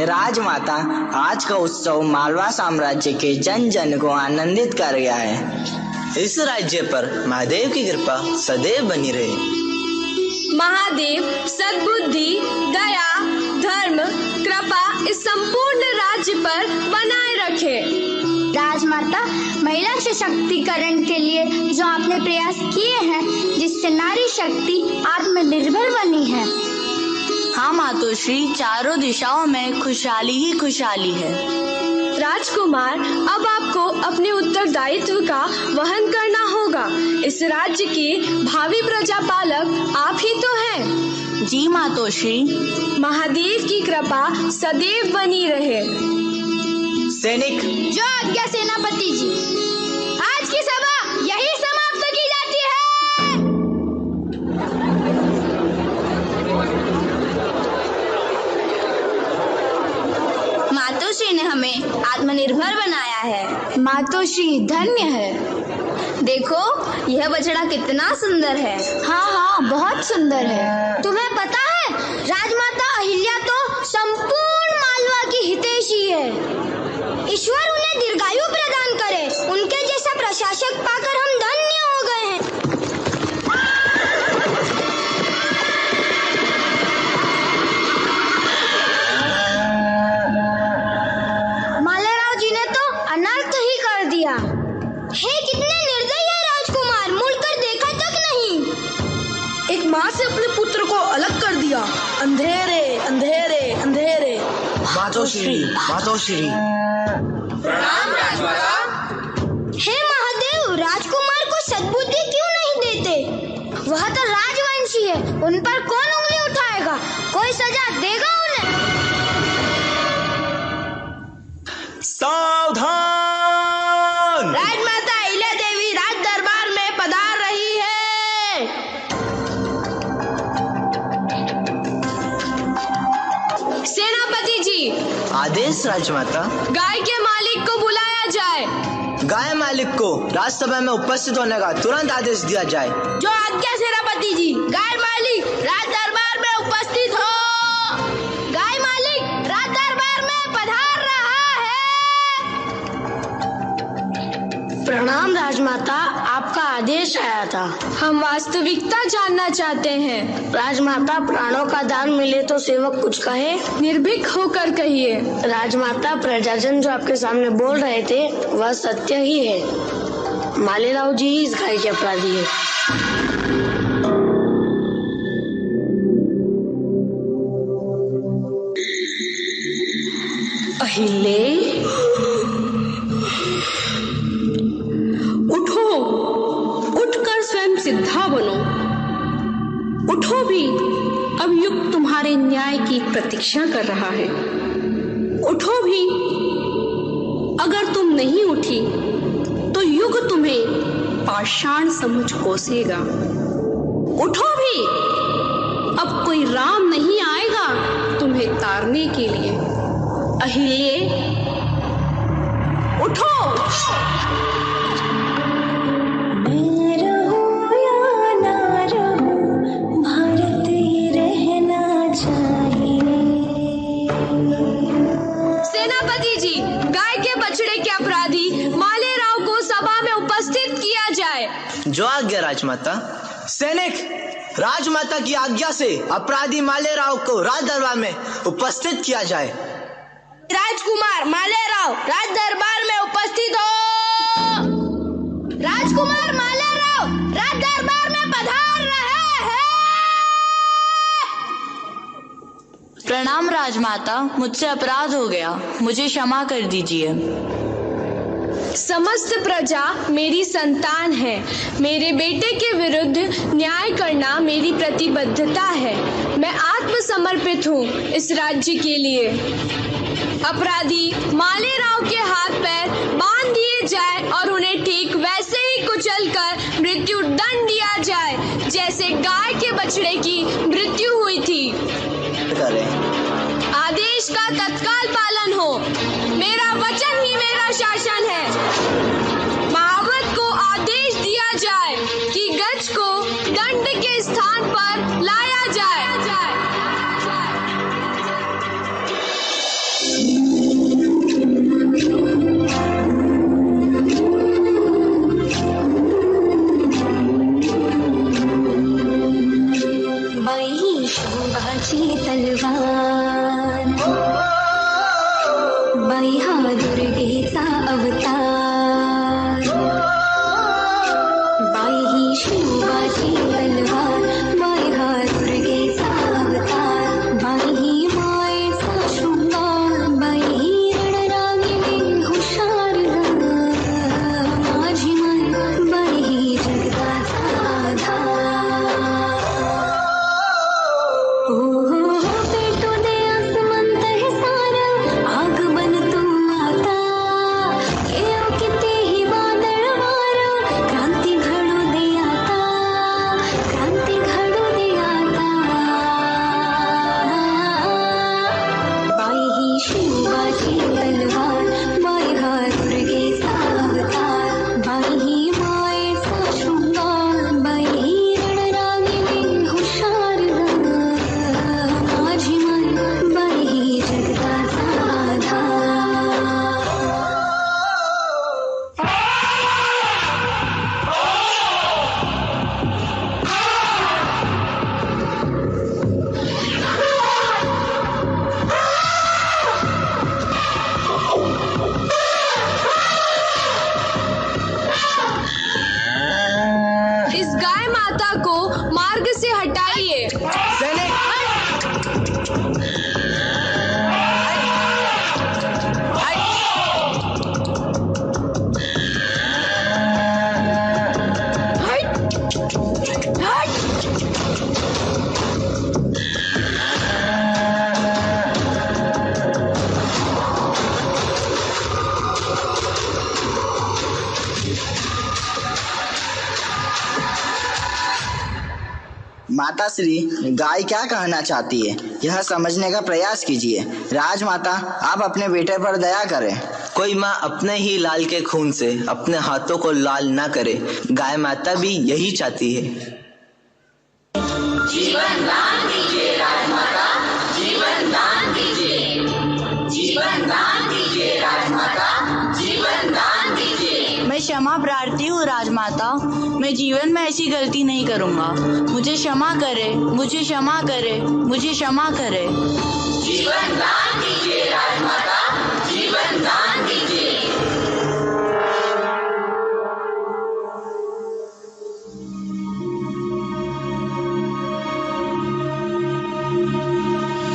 राजमाता, आज का उत्सव मालवा साम्राज्य के जन जन को आनंदित कर गया है। इस राज्य पर महादेव की कृपा सदैव बनी रहे। महादेव सद्बुद्धि, दया, धर्म, कृपा इस संपूर्ण राज्य पर बनाए रखे। राजमाता, महिला सशक्तिकरण के लिए जो आपने प्रयास किए हैं, जिससे नारी शक्ति आत्मनिर्भर बनी है। हाँ मातोश्री, चारों दिशाओं में खुशहाली ही खुशहाली है। राजकुमार, अब आपको अपने उत्तरदायित्व का वहन करना होगा। इस राज्य के भावी प्रजापालक आप ही तो हैं। जी मातोश्री। महादेव की कृपा सदैव बनी रहे। सैनिक। जो आज्ञा सेनापति जी। आज की सभा यही समाप्त की जाती है। मातोश्री ने हमें आत्मनिर्भर बनाया है। मातोश्री धन्य है। देखो, यह बछड़ा कितना सुंदर है। हाँ, बहुत सुंदर है। तुम्हें पता है, राजमाता अहिल्या तो संपूर्ण मालवा की हितैषी है। ईश्वर उन्हें दीर्घायु प्रदान करे। उनके जैसा प्रशासक पाकर हम धन्य हो गए हैं। मालेराव जी ने तो अनर्थ ही कर दिया। हे, कितने निर्दयी है राजकुमार, मुड़कर देखा तक नहीं। एक माँ से अपने पुत्र को अलग कर दिया। अंधेरे अंधेरे अंधेरे। मातोश्री, मातोश्री। प्रणाम राजमाता। हे महादेव, राजकुमार को सद्बुद्धि क्यों नहीं देते? वह तो राजवंशी है, उन पर कौन उंगली उठाएगा? कोई सजा देगा उन्हें? सावधान! राजमाता अहिल्या देवी राज दरबार में पधार रही है। सेनापति जी। आदेश राजमाता। गाय के मालिक को बुलाया जाए। गाय मालिक को राजसभा में उपस्थित होने का तुरंत आदेश दिया जाए। जो आज्ञा सेनापति जी। गाय मालिक राज दरबार में उपस्थित हो। गाय मालिक राज दरबार में पधार रहा है। प्रणाम राजमाता, आपका आदेश आया था। हम वास्तविकता जानना चाहते हैं। राजमाता, प्राणों का दान मिले तो सेवक कुछ कहे। निर्भीक होकर कहिए। राजमाता, प्रजाजन जो आपके सामने बोल रहे थे वह सत्य ही है। मालेराव जी ही इस गाय के अपराधी है। अहिल्ये, उठो, उठकर स्वयं सिद्धा बनो। उठो भी, अब युग तुम्हारे न्याय की प्रतीक्षा कर रहा है। उठो भी, अगर तुम नहीं उठी तो युग तुम्हें पाषाण समझ कोसेगा। उठो भी, अब कोई राम नहीं आएगा तुम्हें तारने के लिए। अहिल्ये, उठो। मैं रहूं या ना रहूं, भारत ही रहना चाहिए। सेनापति जी, गाय के बछड़े के अपराधी मालेराव को सभा में उपस्थित किया जाए। जो आज्ञा राजमाता। सैनिक, राजमाता की आज्ञा से अपराधी मालेराव को राज दरबार में उपस्थित किया जाए। राजकुमार मालेराव राज दरबार में उपस्थित हो। राजकुमार मालेराव राज दरबार में पधार रहे हैं। प्रणाम राजमाता, मुझसे अपराध हो गया, मुझे क्षमा कर दीजिए। समस्त प्रजा मेरी संतान है। मेरे बेटे के विरुद्ध न्याय करना मेरी प्रतिबद्धता है। मैं आत्मसमर्पित हूँ इस राज्य के लिए। अपराधी मालेराव के हाथ पैर बांध दिए जाए और उन्हें ठीक वैसे ही कुचलकर मृत्यु दंड दिया जाए जैसे गाय के बछड़े की मृत्यु हुई थी। आदेश का तत्काल पालन हो। मेरा वचन ही मेरा शासन है। महावत को आदेश दिया जाए कि गज को दंड के स्थान पर लाया जाए। माता श्री, गाय क्या कहना चाहती है यह समझने का प्रयास कीजिए। राजमाता, आप अपने बेटे पर दया करें। कोई माँ अपने ही लाल के खून से अपने हाथों को लाल न करे। गाय माता भी यही चाहती है। जीवन दान दीजिए राजमाता, जीवन दान दीजिए, जीवन दान दीजिए राजमाता, जीवन दान दीजिए। मैं क्षमा प्रार्थी हूँ राजमाता, मैं जीवन में ऐसी गलती नहीं करूँगा। मुझे क्षमा करे, मुझे क्षमा करे, मुझे क्षमा करे। जीवन दान दीजिए राजमाता, जीवन दान दीजिए।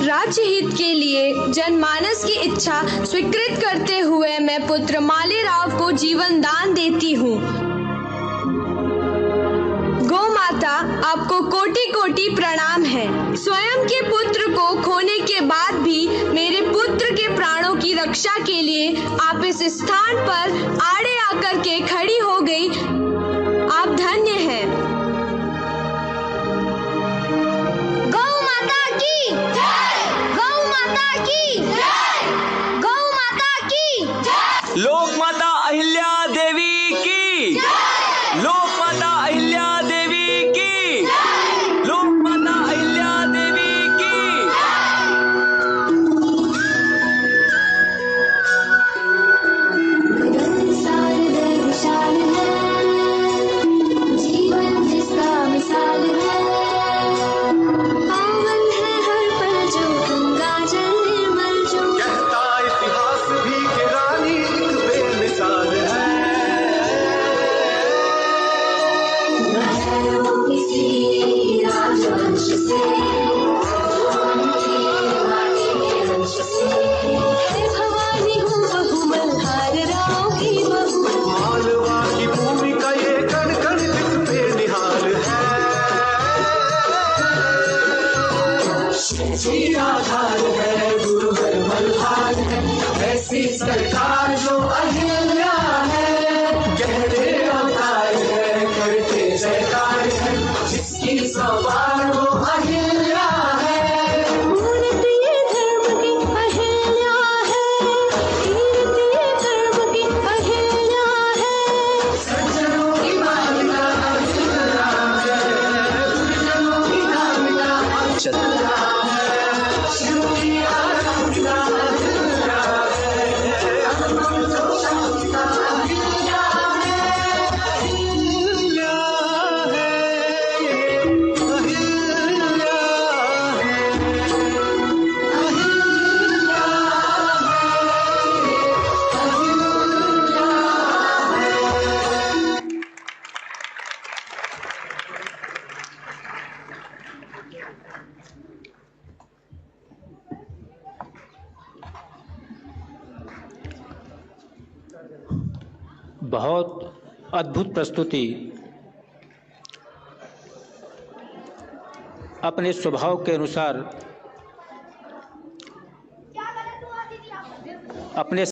राज्य हित के लिए जनमानस की इच्छा स्वीकृत करते हुए मैं पुत्र मालेराव को जीवन दान देती हूँ। गौ माता, आपको कोटि कोटि प्रणाम है। स्वयं के पुत्र को खोने के बाद भी मेरे पुत्र के प्राणों की रक्षा के लिए आप इस स्थान पर आड़े आकर के खड़ी हो गई। आप धन्य हैं। गौ माता की जय! गौ माता की जय! गौ माता की जय! लोक माता अहिल्या देवी की, लोक माता अहिल्या देवी की, लोक माता अहिल्या देवी की। जीवन जिसका मिसाल है, पावन है हर पल जो गंगा जल निर्मल जो। कहता इतिहास भी कि रानी एक बेमिसाल है। मैं वो किसी राजवंश से, माटी के वंश से, है भवानी हूँ बहू मल्हार राव की बहू। मालवा की भूमि का ये कण कण दिख बेनिहाल है। जी आधार है, गुरु है, मल्हार है, ऐसी सरकार जो अहिल्या है। गहरे अवतार है, करते जयकार है, जिसकी सवार वो अहिल्या है। मूर्त ये धर्म की अहिल्या है, कीर्ति ये धर्म की अहिल्या है। सज्जनों की मालिका अहिल्या है, दुर्जनों की नामिका अहिल्या है। शिव की आराधना अहिल्या है, अमृत जो शांतिका अहिल्या है। अहिल्या है, अहिल्या बहुत अद्भुत प्रस्तुति। अपने स्वभाव के अनुसार अपने